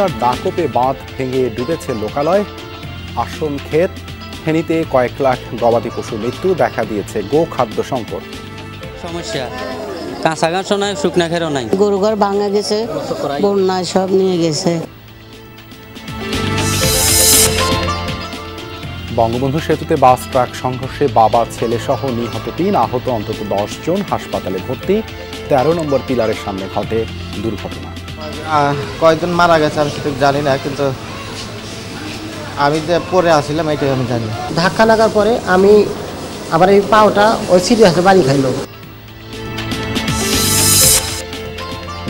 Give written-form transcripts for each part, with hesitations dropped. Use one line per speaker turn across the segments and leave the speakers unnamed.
খুলনার দাকপে বাঁধ ভেঙে ডুবেছে লোকালয়, আসন ক্ষেত, ফেনীতে কয়েক লাখ গবাদি পশু মৃত্যু, দেখা দিয়েছে গো খাদ্য সংকট।
সমস্যা কাঁচা ঘাসও নাই, শুকনা খেরও নাই,
গরু ঘর ভাঙা গেছে, বন্যায় সব নিয়ে গেছে।
বঙ্গবন্ধু সেতুতে বাস ট্রাক সংঘর্ষে বাবা ছেলে সহ নিহত ৩, আহত অন্তত ১০ জন, হাসপাতালে ভর্তি। ১৩ নম্বর পিলারের সামনে ঘটে দুর্ঘটনা।
কয়েকজন মারা গেছে আমি সেটা জানি না, কিন্তু আমি যে পরে আসছিলাম এটাই আমি জানি।
ধাক্কা লাগার পরে আমি আবার এই পাওটা ওই সিরিয়াসে বাড়ি খাইল।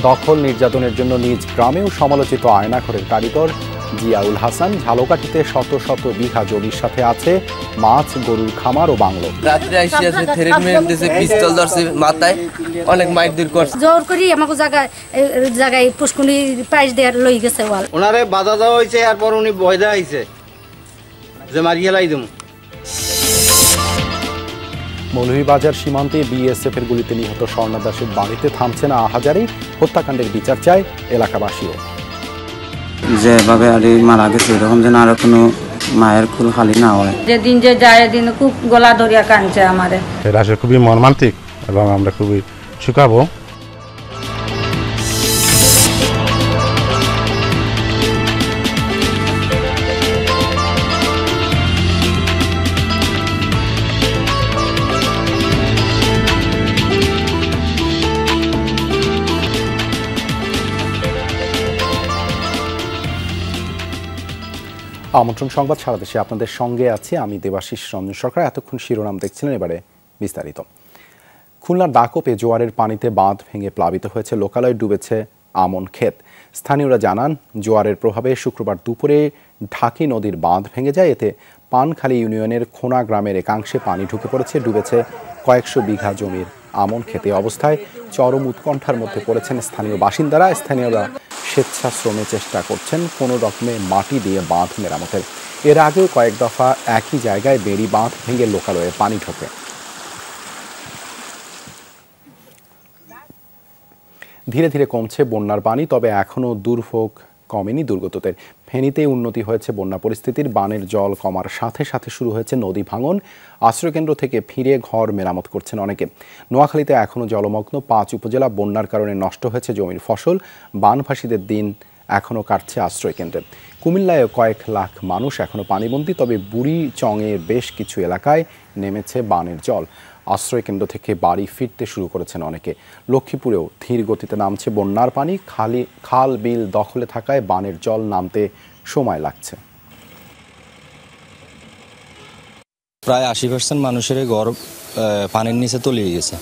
দখল নির্যাতনের জন্য নিজ গ্রামেও সমালোচিত আয়নাঘরের কারিগর জিয়াউল হাসান। ঝালকাঠিতে শত শত বিঘা জমির সাথে আছে মাছ, গরুর খামার ও বাংলো।
রাত্রে আইসি আছে, থেরেট মেরে দিয়েছে, পিস্তল ধরছে মাথায়, অনেক মাইর দূর করছে।
জোর করি আমাকে জায়গায় পুষ্কুনি পাইস দেওয়ার লই গেছে ওয়াল।
ওনারে বাধা দেওয়া হয়েছে, এরপর উনি ভয় দেওয়া হয়েছে যে মারিয়ে লাই দেবো।
মৌলভীবাজার সীমান্তে বিএসএফ এর গুলিতে নিহত স্বর্ণা দাসের বাড়িতে থামছে না আহাজারি, হত্যাকাণ্ডের বিচার চায় এলাকাবাসীও।
যেভাবে আর মারা গেছে এরকম যেন আরো কোনো মায়ের কুল খালি না হয়।
যেদিন যে যায় দিন খুব গলা ধরিয়া কাঁদছে আমারে।
এটা আসলে খুবই মর্মান্তিক এবং আমরা খুবই শুকাবো।
আমন্ত্রণ সংবাদ সারা দেশে আপনাদের সঙ্গে আছি আমি দেবাশিস রঞ্জন সরকার। এতক্ষণ শিরোনাম দেখছিলেন, এবারে বিস্তারিত। খুলনার দাকপে জোয়ারের পানিতে বাঁধ ভেঙে প্লাবিত হয়েছে লোকালয়, ডুবেছে আমন ক্ষেত। স্থানীয়রা জানান, জোয়ারের প্রভাবে শুক্রবার দুপুরে ঢাকি নদীর বাঁধ ভেঙে যায়। এতে পানখালী ইউনিয়নের খোনা গ্রামের একাংশে পানি ঢুকে পড়েছে, ডুবেছে কয়েকশো বিঘা জমির আমন ক্ষেতে। অবস্থায় চরম উৎকণ্ঠার মধ্যে পড়েছেন স্থানীয় বাসিন্দারা। স্থানীয়রা স্বেচ্ছাশ্রমে চেষ্টা করছেন কোনো রকমে মাটি দিয়ে বাঁধ মেরামতের। এর আগেও কয়েক দফা একই জায়গায় বেড়ি বাঁধ ভেঙে লোকালয়ে পানি ঢোকে। ধীরে ধীরে কমছে বন্যার পানি, তবে এখনও দুর্ভোগ কমেনি দুর্গতদের। ফেনীতে উন্নতি হয়েছে বন্যা পরিস্থিতির, বানের জল কমার সাথে সাথে শুরু হয়েছে নদী ভাঙন। আশ্রয়কেন্দ্র থেকে ফিরে ঘর মেরামত করছেন অনেকে। নোয়াখালীতে এখনও জলমগ্ন ৫ উপজেলা, বন্যার কারণে নষ্ট হয়েছে জমির ফসল। বানভাসীদের দিন এখনও কাটছে আশ্রয়কেন্দ্রে। কুমিল্লায় কয়েক লাখ মানুষ এখনও পানিবন্দী, তবে বুড়িচংয়ের বেশ কিছু এলাকায় নেমেছে বানের জল। আশ্রয়কেন্দ্র থেকে বাড়ি ফিরতে শুরু করেছেন অনেকে। লক্ষ্মীপুরেও ধীর গতিতে নামছে বন্যার পানি, খাল বিল দখলে থাকায় বানের জল নামতে সময় লাগছে।
প্রায় 80% মানুষের ঘর পানির নিচে তলিয়ে গেছে।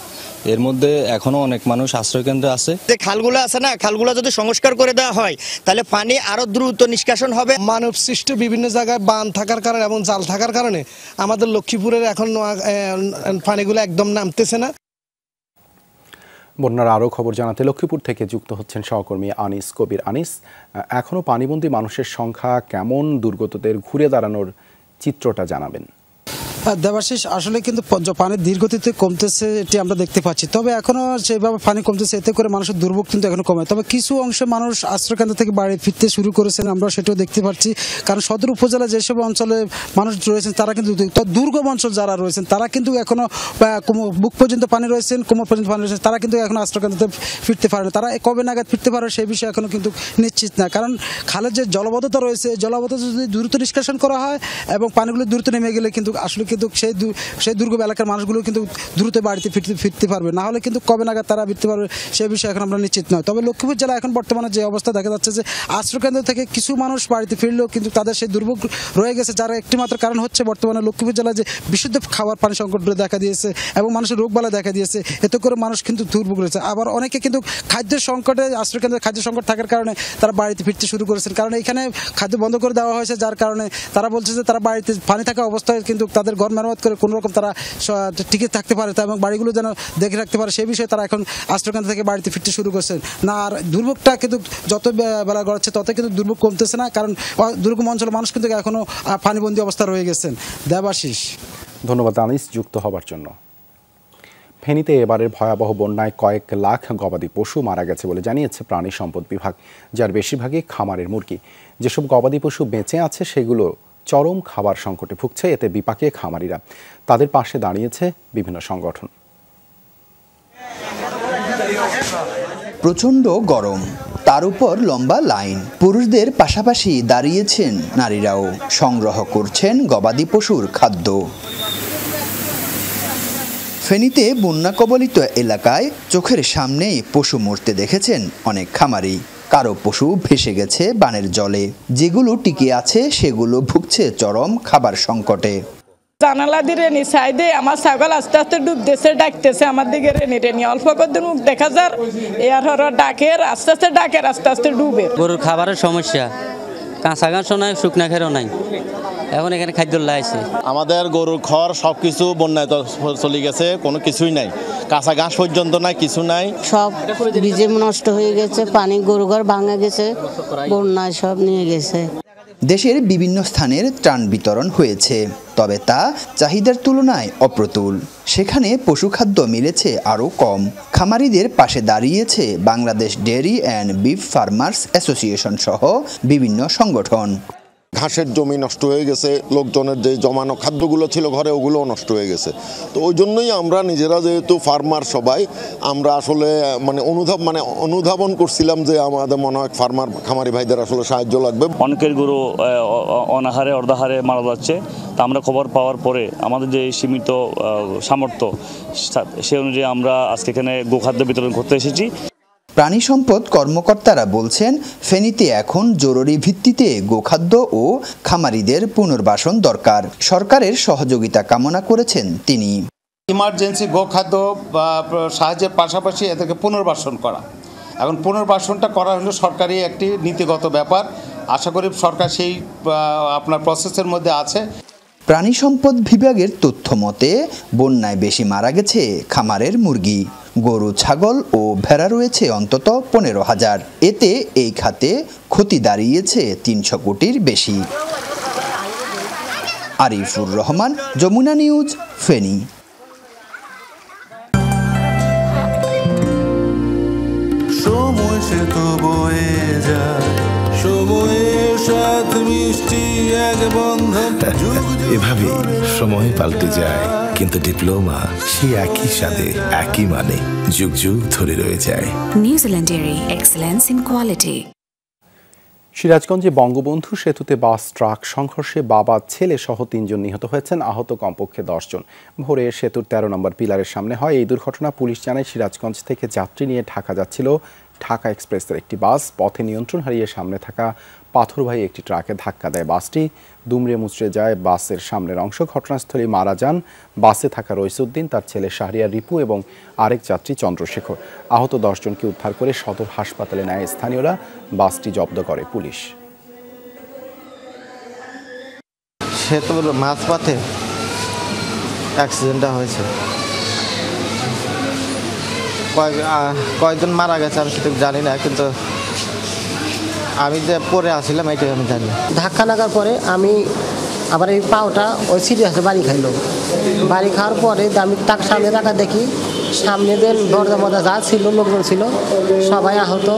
এর মধ্যে এখনো অনেক মানুষ আশ্রয়কেন্দ্রে আছে।
যে খালগুলো আছে না, খালগুলো যদি সংস্কার করে দেওয়া হয় তাহলে পানি আরো দ্রুত নিষ্কাশন হবে।
মানব সৃষ্ট বিভিন্ন জায়গায় বাঁধ থাকার কারণে এবং জাল থাকার কারণে আমাদের লক্ষ্মীপুরের এখন পানিগুলো একদম নামতেছে না।
বন্যার আরও খবর জানাতে লক্ষ্মীপুর থেকে যুক্ত হচ্ছেন সহকর্মী আনিস কবির। আনিস, এখনও পানিবন্দী মানুষের সংখ্যা কেমন, দুর্গতদের ঘুরে দাঁড়ানোর চিত্রটা জানাবেন।
দেবাশিস, আসলে কিন্তু পানির ধীরগতিতে কমতেছে এটি আমরা দেখতে পাচ্ছি, তবে এখনো সেভাবে পানি কমতেছে, এতে করে মানুষের দুর্ভোগ কিন্তু এখনো কমে। তবে কিছু অংশে মানুষ আশ্রয়কেন্দ্র থেকে বাড়ি ফিরতে শুরু করেছেন, আমরা সেটাও দেখতে পাচ্ছি। কারণ সদর উপজেলা যেসব অঞ্চলে মানুষ রয়েছেন তারা কিন্তু দুর্গম অঞ্চল যারা রয়েছেন তারা কিন্তু এখনো বুক পর্যন্ত পানি রয়েছেন, কোমর পর্যন্ত পানি রয়েছেন, তারা কিন্তু এখন আশ্রয়কেন্দ্রতে ফিরতে পারে না। তারা কবে নাগাদ ফিরতে পারে সেই বিষয়ে এখনো কিন্তু নিশ্চিত না। কারণ খালের যে জলবদ্ধতা রয়েছে, জলবদ্ধতা যদি দ্রুত নিষ্কাশন করা হয় এবং পানিগুলো দ্রুত নেমে গেলে কিন্তু আসলে কিন্তু সেই দুর্গম এলাকার মানুষগুলো কিন্তু দ্রুত বাড়িতে ফিরতে পারবে, না হলে কিন্তু কবে নাগাদ তারা ফিরতে পারবে সেই বিষয়ে এখন আমরা নিশ্চিত নয়। তবে লক্ষ্মীপুর জেলা এখন বর্তমানে যে অবস্থা দেখা যাচ্ছে যে আশ্রয়কেন্দ্র থেকে কিছু মানুষ বাড়িতে ফিরলেও কিন্তু তাদের সেই দুর্ভোগ রয়ে গেছে, যার একটি মাত্র কারণ হচ্ছে বর্তমানে লক্ষ্মীপুর জেলায় যে বিশুদ্ধ খাওয়ার পানি সংকট দেখা দিয়েছে এবং মানুষের রোগবালা দেখা দিয়েছে, এতে করে মানুষ কিন্তু দুর্ভোগ রয়েছে। আবার অনেকে কিন্তু খাদ্যের সংকটে, আশ্রয়কেন্দ্রে খাদ্য সংকট থাকার কারণে তারা বাড়িতে ফিরতে শুরু করেছেন। কারণ এখানে খাদ্য বন্ধ করে দেওয়া হয়েছে, যার কারণে তারা বলছে যে তারা বাড়িতে পানি থাকা অবস্থায় কিন্তু তাদের ঘর মেরামত করে কোনো রকম তারা টিকে থাকতে পারে এবং বাড়িগুলো যেন দেখে রাখতে পারে সেই বিষয়ে তারা এখন আশ্রয়কেন্দ্র থেকে বাড়িতে ফিরতে শুরু করছেন না। আর দুর্ভোগটা কিন্তু যত বেলা গড়াচ্ছে তত কিন্তু দুর্ভোগ কমতেছে না, কারণ দুর্গম অঞ্চলের মানুষ কিন্তু এখনো পানিবন্দী অবস্থা রয়ে গেছেন। দেবাশিস,
ধন্যবাদ আনিস যুক্ত হবার জন্য। ফেনীতে এবারের ভয়াবহ বন্যায় কয়েক লাখ গবাদি পশু মারা গেছে বলে জানিয়েছে প্রাণী সম্পদ বিভাগ, যার বেশিরভাগই খামারের মুরগি। যেসব গবাদি পশু বেঁচে আছে সেগুলো চরম খাবার সংকটে ভুগছে, এতে বিপাকে খামারিরা। তাদের পাশে দাঁড়িয়েছে বিভিন্ন সংগঠন।
প্রচণ্ড গরম, তার উপর লম্বা লাইন। পুরুষদের পাশাপাশি দাঁড়িয়েছেন নারীরাও, সংগ্রহ করছেন গবাদি পশুর খাদ্য। ফেনীতে বন্যা কবলিত এলাকায় চোখের সামনেই পশু মরতে দেখেছেন অনেক খামারি। কারো পশু ভেসে গেছে বানের জলে, যেগুলো টিকে আছে সেগুলো ভুগছে চরম খাবার সংকটে।
জানালা দিয়ে রেনি সাইডে আমার ছাগল আস্তে আস্তে ডুবতেছে, ডাকতেছে আমার দিকে রেনি রেনি অল্প কদিন মুখ দেখা যার এর ডাকের আস্তে আস্তে ডাকের আস্তে আস্তে ডুবে।
গরুর খাবারের সমস্যা, কাঁচা ঘাসও নাই, শুকনা খেরও নাই, এখন এখানে খাদ্য লাইছে।
আমাদের গরুর খড় সবকিছু বন্যায় চলে গেছে, কোনো কিছুই নাই, কাঁচা ঘাস পর্যন্ত নাই, কিছু নাই,
সব ভিজে নষ্ট হয়ে গেছে। পানি গরু ঘর ভাঙা গেছে, বন্যায় সব নিয়ে গেছে।
দেশের বিভিন্ন স্থানের ত্রাণ বিতরণ হয়েছে, তবে তা চাহিদার তুলনায় অপ্রতুল। সেখানে পশুখাদ্য মিলেছে আরও কম। খামারিদের পাশে দাঁড়িয়েছে Bangladesh dairy and beef farmers association সহ বিভিন্ন সংগঠন।
ঘাসের জমি নষ্ট হয়ে গেছে, লোকজনের যে জমানো খাদ্যগুলো ছিল ঘরে ওগুলোও নষ্ট হয়ে গেছে। তো ওই জন্যই আমরা নিজেরা যেহেতু ফার্মার সবাই, আমরা আসলে অনুধাবন করছিলাম যে আমাদের মনে হয় খামারি ভাইদের আসলে সাহায্য লাগবে।
অনেকের গরু অনাহারে অর্ধাহারে মারা যাচ্ছে। তা আমরা খবর পাওয়ার পরে আমাদের যে সীমিত সামর্থ্য সে অনুযায়ী আমরা আজকে এখানে গোখাদ্য বিতরণ করতে এসেছি।
প্রাণী সম্পদ কর্মকর্তারা বলছেন, ফেনীতে এখন জরুরি ভিত্তিতে গোখাদ্য ও খামারিদের পুনর্বাসন দরকার। সরকারের সহযোগিতা কামনা করেছেন তিনি।
ইমার্জেন্সি গোখাদ্য সাহায্যের পাশাপাশি এদেরকে পুনর্বাসন করা, এখন পুনর্বাসনটা করা হলো সরকারি একটি নীতিগত ব্যাপার। আশা করি সরকার সেই আপনার প্রসেসের মধ্যে আছে।
প্রাণী সম্পদ বিভাগের তথ্য মতে বন্যায় বেশি মারা গেছে খামারের মুরগি, গরু, ছাগল ও ভেড়া রয়েছে অন্তত 15,000। এতে এই খাতে ক্ষতি দাঁড়িয়েছে 300 কোটির বেশি। আরিফুর রহমান, যমুনা নিউজ, ফেনী।
সময় সে তো বয়ে যায়, সময়ের সাথে মিষ্টি এক বন্ধন।
এভাবে সময় পাল্টে যায়, কিন্তু ডিপ্লোমা সে একই সাথে একই মানে যুগ যুগ ধরে রয়ে যায়।
New Zealand dairy, excellence in quality.
সিরাজগঞ্জে বঙ্গবন্ধু সেতুতে বাস ট্রাক সংঘর্ষে বাবা, ছেলে সহ 3 জন নিহত হয়েছেন, আহত কমপক্ষে 10 জন। ভোরে সেতুর 13 নম্বর পিলারের সামনে হয় এই দুর্ঘটনা। পুলিশ জানায়, সিরাজগঞ্জ থেকে যাত্রী নিয়ে ঢাকা যাচ্ছিল ঢাকা এক্সপ্রেসের একটি বাস। পথে নিয়ন্ত্রণ হারিয়ে সামনে থাকা পাথরবাহী একটি ট্রাকে ধাক্কা দেয়। বাসটি দুমড়ে মুচড়ে যায় বাসের সামনের অংশ। ঘটনাস্থলে মারা যান বাসে থাকা রইসুদ্দিন, তার ছেলে শাহরিয়ার রিপু এবং আরেক যাত্রী চন্দ্রশেখর। আহত 10 জনকে উদ্ধার করে সদর হাসপাতালে নেয় স্থানীয়রা। বাসটি জব্দ করে পুলিশ।
সেতুর মাঝপথে অ্যাক্সিডেন্টটা হয়েছে। কয়েকজন মারা গেছে আমি সেটা জানি না, কিন্তু আমি যে পরে আসছিলাম এটাই আমি জানি।
ধাক্কা লাগার পরে আমি আবার এই পাওটা ওই সিরিয়াসে বাড়ি খাইলো। বাড়ি খাওয়ার পরে আমি তার সামনে রাখা দেখি, সামনে দেন দরজা মজা যা ছিল লোকজন ছিল সবাই আহত।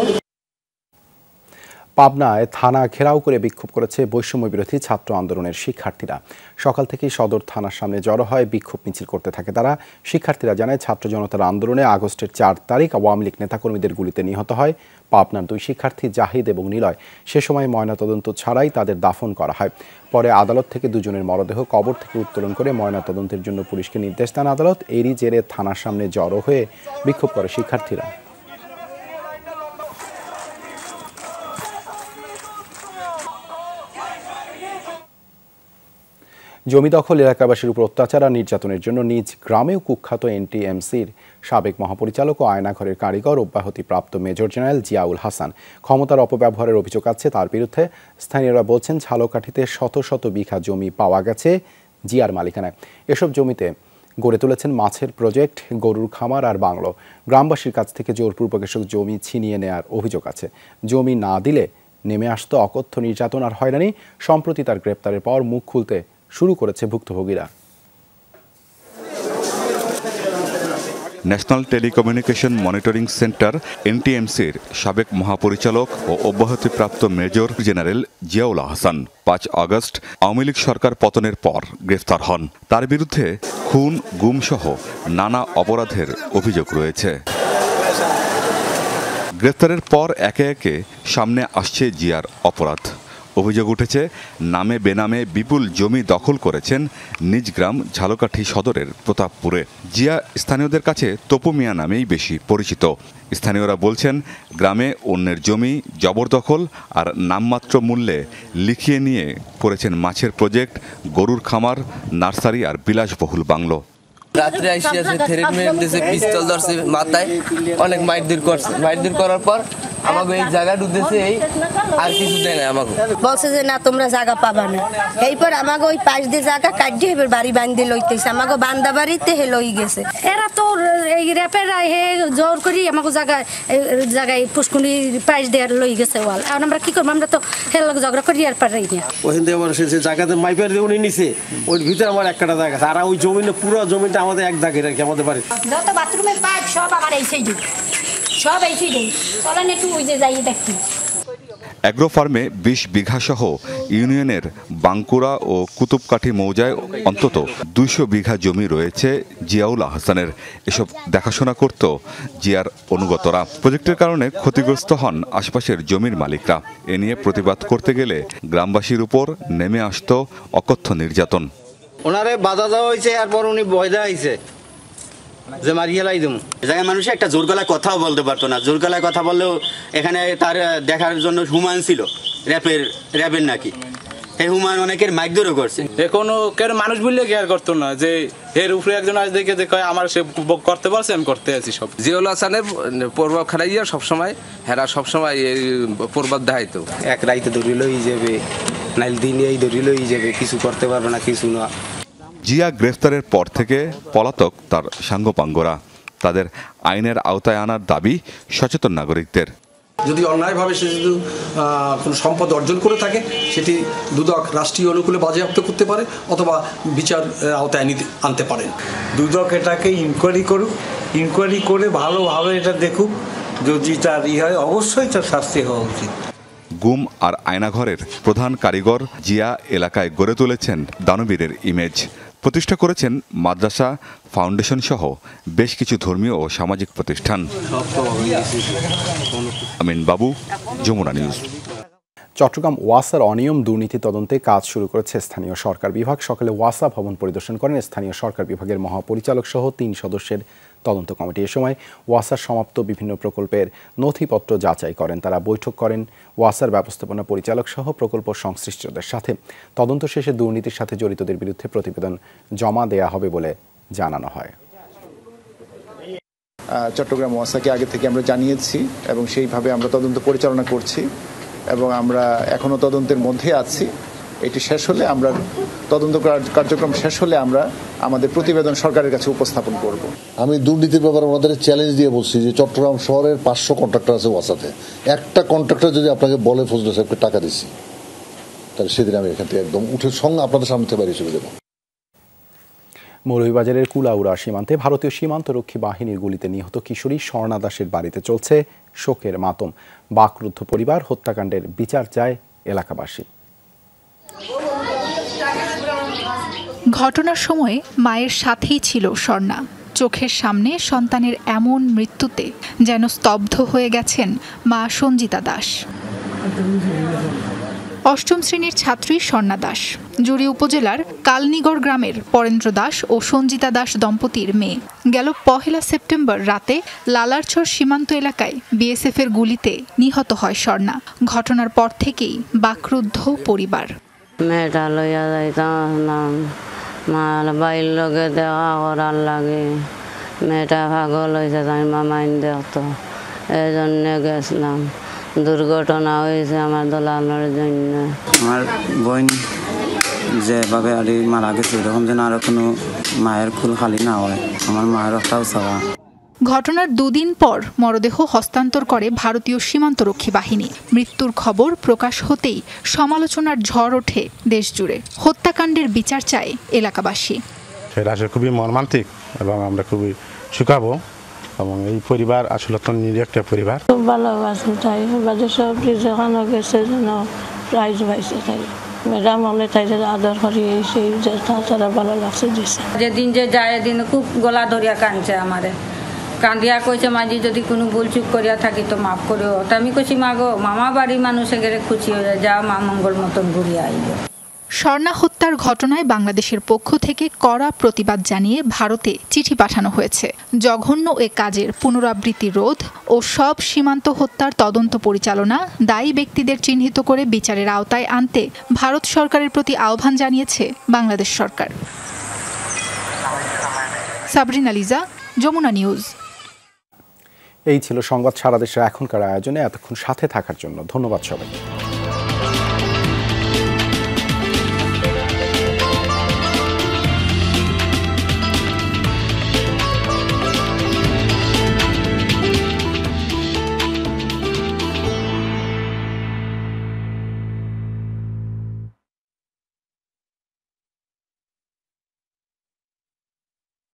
পাবনায় থানা ঘেরাও করে বিক্ষোভ করেছে বৈষম্য বিরোধী ছাত্র আন্দোলনের শিক্ষার্থীরা। সকাল থেকেই সদর থানার সামনে জড়ো হয়, বিক্ষোভ মিছিল করতে থাকে তারা। শিক্ষার্থীরা জানায়, ছাত্র জনতার আন্দোলনে আগস্টের 4 তারিখ আওয়ামী লীগ নেতাকর্মীদের গুলিতে নিহত হয় পাবনার 2 শিক্ষার্থী জাহিদ এবং নিলয়। সে সময় ময়নাতদন্ত ছাড়াই তাদের দাফন করা হয়। পরে আদালত থেকে 2 জনের মরদেহ কবর থেকে উত্তোলন করে ময়নাতদন্তের জন্য পুলিশকে নির্দেশ দেন আদালত। এরই জেরে থানার সামনে জড়ো হয়ে বিক্ষোভ করে শিক্ষার্থীরা। জমি দখল, এলাকাবাসীর উপর অত্যাচার আর নির্যাতনের জন্য নিজ গ্রামেও কুখ্যাত এনটিএমসির সাবেক মহাপরিচালক ও আয়নাঘরের কারিগর অব্যাহতিপ্রাপ্ত মেজর জেনারেল জিয়াউল হাসান। ক্ষমতার অপব্যবহারের অভিযোগ আছে তার বিরুদ্ধে। স্থানীয়রা বলছেন, ঝালকাঠিতে শত শত বিঘা জমি পাওয়া গেছে জিয়ার মালিকানায়। এসব জমিতে গড়ে তুলেছেন মাছের প্রজেক্ট, গরুর খামার আর বাংলো। গ্রামবাসীর কাছ থেকে জোরপূর্বক এসব জমি ছিনিয়ে নেওয়ার অভিযোগ আছে। জমি না দিলে নেমে আসতো অকথ্য নির্যাতন আর হয়রানি। সম্প্রতি তার গ্রেপ্তারের পর মুখ খুলতে শুরু করেছে ভুক্তভোগীরা।
ন্যাশনাল টেলিকমিউনিকেশন মনিটরিং সেন্টার NTMC-র সাবেক মহাপরিচালক ও অব্যাহতিপ্রাপ্ত major general Ziaul Ahsan 5 August Awami League সরকার পতনের পর গ্রেফতার হন। তার বিরুদ্ধে খুন, গুমসহ নানা অপরাধের অভিযোগ রয়েছে। গ্রেফতারের পর একে একে সামনে আসছে জিয়ার অপরাধ। অভিযোগ উঠেছে নামে বেনামে বিপুল জমি দখল করেছেন নিজ গ্রাম ঝালকাঠি সদরের প্রতাপপুরে। জিয়া স্থানীয়দের কাছে তপু মিয়া নামেই বেশি পরিচিত। স্থানীয়রা বলছেন গ্রামে অন্যের জমি জবরদখল আর নামমাত্র মূল্যে লিখিয়ে নিয়ে করেছেন মাছের প্রজেক্ট, গরুর খামার, নার্সারি আর বিলাসবহুল বাংলো।
রাত্রে আসিয়াছে, থেরেট মেরে দিয়েছে, পিস্তল ধরছে মাথায়, অনেক মাইরদুর করছে। মাইরদুর করার পর আমাকে এই জায়গা ঢুকতেছে, এই আর কিছু দেয় না। আমাকে
বলছে যে না তোমরা জায়গা পাবা না। এইপর আমাকে ওই পাশ দিয়ে জায়গা কাটিয়ে এবার বাড়ি বান্ধি লইতেছে। আমাকে বান্দা বাড়িতে হে লই গেছে।
এরা তো এই র্যাপের হে জোর করি আমাকে জায়গায় পুষ্কুনি পাশ দিয়ে লই গেছে ওয়াল। এখন আমরা কি করবো? আমরা তো হের লোক ঝগড়া করি আর পারি না।
ওখান থেকে আমার সে জায়গাতে মাইপার দিয়ে উনি নিছে, ওই ভিতরে আমার একটা জায়গা আছে। আর ওই জমিনে পুরো জমিটা আমাদের এক দাগে রাখি আমাদের বাড়ি।
যত বাথরুমের পাইপ সব আমার এই সাইডে, সব এই সাইডে। চলেন একটু ওই যে যাই দেখি।
অ্যাগ্রো ফার্মে 20 বিঘা সহ ইউনিয়নের বাঙ্কুরা ও কুতুবকাঠি মৌজায় অন্তত 200 বিঘা জমি রয়েছে জিয়াউল আহসানের। এসব দেখাশোনা করত জিয়ার অনুগতরা। প্রজেক্টের কারণে ক্ষতিগ্রস্ত হন আশপাশের জমির মালিকরা। এ নিয়ে প্রতিবাদ করতে গেলে গ্রামবাসীর উপর নেমে আসত অকথ্য নির্যাতন।
ওনারে বাধা দেওয়া হয়েছে, এরপর উনি ভয় দেওয়া হয়েছে যে মারিয়ে লাই দেবো। জায়গায় মানুষ একটা জোর গলায় কথাও বলতে পারতো না। জোর গলায় কথা বললেও এখানে তার দেখার জন্য হুমায়ুন ছিল, র্যাবের নাকি। এই হুমায়ুন অনেকের মাইকদরও করছে।
কোনো কেউ মানুষ বললে কেয়ার করতো না যে এর উপরে একজন আজ দেখে যে কয় আমার সে করতে পারছে, আমি করতে আছি সব।
জিয়াউল হাসানের প্রভাব খারাইয়া সবসময় হেরা সবসময় এই প্রভাব দেখাইতো।
এক রাইতে ধরিলই যাবে, নাইল দিনে এই ধরিলই যাবে, কিছু করতে পারবে না, কিছু না।
জিয়া গ্রেফতারের পর থেকে পলাতক তার সাঙ্গপাঙ্গরা। তাদের আইনের আওতায় আনার দাবি সচেতন নাগরিকদের।
যদি অন্যায়ভাবে সে যদি কোনো সম্পদ অর্জন করে থাকে, সেটি দুদক রাষ্ট্রীয় অনুকূলে বাজেয়াপ্ত করতে পারে অথবা বিচার আওতায় আনতে পারেন।
দুদক এটাকে ইনকোয়ারি করুক, ইনকোয়ারি করে ভালোভাবে এটা দেখুক, যদি তার হয় অবশ্যই তার শাস্তি হওয়া উচিত।
গুম আর আয়নাঘরের প্রধান কারিগর জিয়া এলাকায় গড়ে তুলেছেন দানবীরের ইমেজ। প্রতিষ্ঠা করেছেন মাদ্রাসা, ফাউন্ডেশন সহ বেশ কিছু ধর্মীয় ও সামাজিক প্রতিষ্ঠান। আমিন বাবু, যমুনা নিউজ।
চট্টগ্রাম ওয়াসার অনিয়ম দুর্নীতি তদন্তে কাজ শুরু করেছে স্থানীয় সরকার বিভাগ। সকালে ওয়াসা ভবন পরিদর্শন করেন স্থানীয় সরকার বিভাগের মহাপরিচালক সহ 3 সদস্যের তদন্ত কমিটি। এ সময় ওয়াসার সমাপ্ত বিভিন্ন প্রকল্পের নথিপত্র যাচাই করেন তারা। বৈঠক করেন ওয়াসার ব্যবস্থাপনা পরিচালক সহ প্রকল্প সংশ্লিষ্টদের সাথে। তদন্ত শেষে দুর্নীতির সাথে জড়িতদের বিরুদ্ধে প্রতিবেদন জমা দেয়া হবে বলে জানানো হয়।
চট্টগ্রাম ওয়াসাকে আগে থেকে আমরা জানিয়েছি এবং সেইভাবে আমরা তদন্ত পরিচালনা করছি এবং আমরা এখনো তদন্তের মধ্যে আছি। এটি শেষ হলে আমরা তদন্ত কার্যক্রম শেষ হলে আমরা আমাদের প্রতিবেদন সরকারের কাছে উপস্থাপন করব।
আমি দুর্নীতির ব্যাপারে আমাদের চ্যালেঞ্জ দিয়ে বলছি যে চট্টগ্রাম শহরের 500 কন্ট্রাক্টর আছে ওয়াসাতে, একটা কন্ট্রাক্টর যদি আপনাকে বলে ফজল সাহেবকে টাকা দিচ্ছি, তাহলে সেদিন আমি এখান থেকে একদম উঠে সঙ্গে আপনাদের সামনে থেকে বাড়ি চলে দেবো।
মৌলভীবাজারের কুলাউড়া সীমান্তে ভারতীয় সীমান্তরক্ষী বাহিনীর গুলিতে নিহত কিশোরী স্বর্ণা দাসের বাড়িতে চলছে শোকের মাতম। বাকরুদ্ধ পরিবার, হত্যাকাণ্ডের বিচার চায় এলাকাবাসী।
ঘটনার সময় মায়ের সাথেই ছিল স্বর্ণা। চোখের সামনে সন্তানের এমন মৃত্যুতে যেন স্তব্ধ হয়ে গেছেন মা সঞ্জিতা দাস। 8ম শ্রেণীর ছাত্রী স্বর্ণা দাস জুড়ি উপজেলার কালনিগড় গ্রামের পরেন্দ্র দাস ও সঞ্জিতা দাস দম্পতির মেয়ে। গেল 1 সেপ্টেম্বর রাতে লালারছড় সীমান্ত এলাকায় বিএসএফের গুলিতে নিহত হয় স্বর্ণা। ঘটনার পর থেকেই বাকরুদ্ধ পরিবার।
মেয়েটা লইয়া যাইতাম না, মার বাইর লগে দেওয়া করার লাগে। মেয়েটা পাগল হয়েছে, তাই মামাইন দেখতো, এই জন্য গেছিলাম। দুর্ঘটনা হয়েছে আমার দোলানোর জন্য।
আমার বোন যেভাবে আর মারা গেছে, এরকম যেন আরো কোনো মায়ের কুল খালি না হয়। আমার মায়ের রক্তাও চাওয়া।
ঘটনার 2 দিন পর মরদেহ হস্তান্তর করে ভারতীয় সীমান্তরক্ষী বাহিনী। মৃত্যুর খবর প্রকাশ হতেই সমালোচনার ঝড় ওঠে দেশজুড়ে। হত্যাকাণ্ডের বিচার চায় এলাকাবাসী।
সেটা আসলে খুবই মর্মান্তিক এবং আমরা খুবই শুকাবো এবং এই পরিবার আসলে তো নিরীহ একটা পরিবার।
খুব ভালোবাসি তাই বাজে সব যেখানে গেছে যেন প্রাইজ পাইছে তাই ম্যাডাম অনেক তাই আদর করি সেই তারা ভালো লাগছে দিছে।
যেদিন যে যায় দিন খুব গলা ধরিয়া কাঁদছে আমারে, কান্দিয়া কইছে মাঝি যদি কোনো ভুল চুপ করিয়া থাকি তো মাফ করিও। তা আমি কইছি মা গো মামা বাড়ি মানুষে গেলে খুশি হয়ে যা মা মঙ্গল মতন ঘুরিয়ে আইল।
স্বর্ণা হত্যার ঘটনায় বাংলাদেশের পক্ষ থেকে কড়া প্রতিবাদ জানিয়ে ভারতে চিঠি পাঠানো হয়েছে। জঘন্য এ কাজের পুনরাবৃত্তি রোধ ও সব সীমান্ত হত্যার তদন্ত পরিচালনা, দায়ী ব্যক্তিদের চিহ্নিত করে বিচারের আওতায় আনতে ভারত সরকারের প্রতি আহ্বান জানিয়েছে বাংলাদেশ সরকার। সাবরিনা লিজা, যমুনা নিউজ।
এই ছিল সংবাদ সারা দেশের এখনকার আয়োজনে। এতক্ষণ সাথে থাকার জন্য ধন্যবাদ সবাইকে।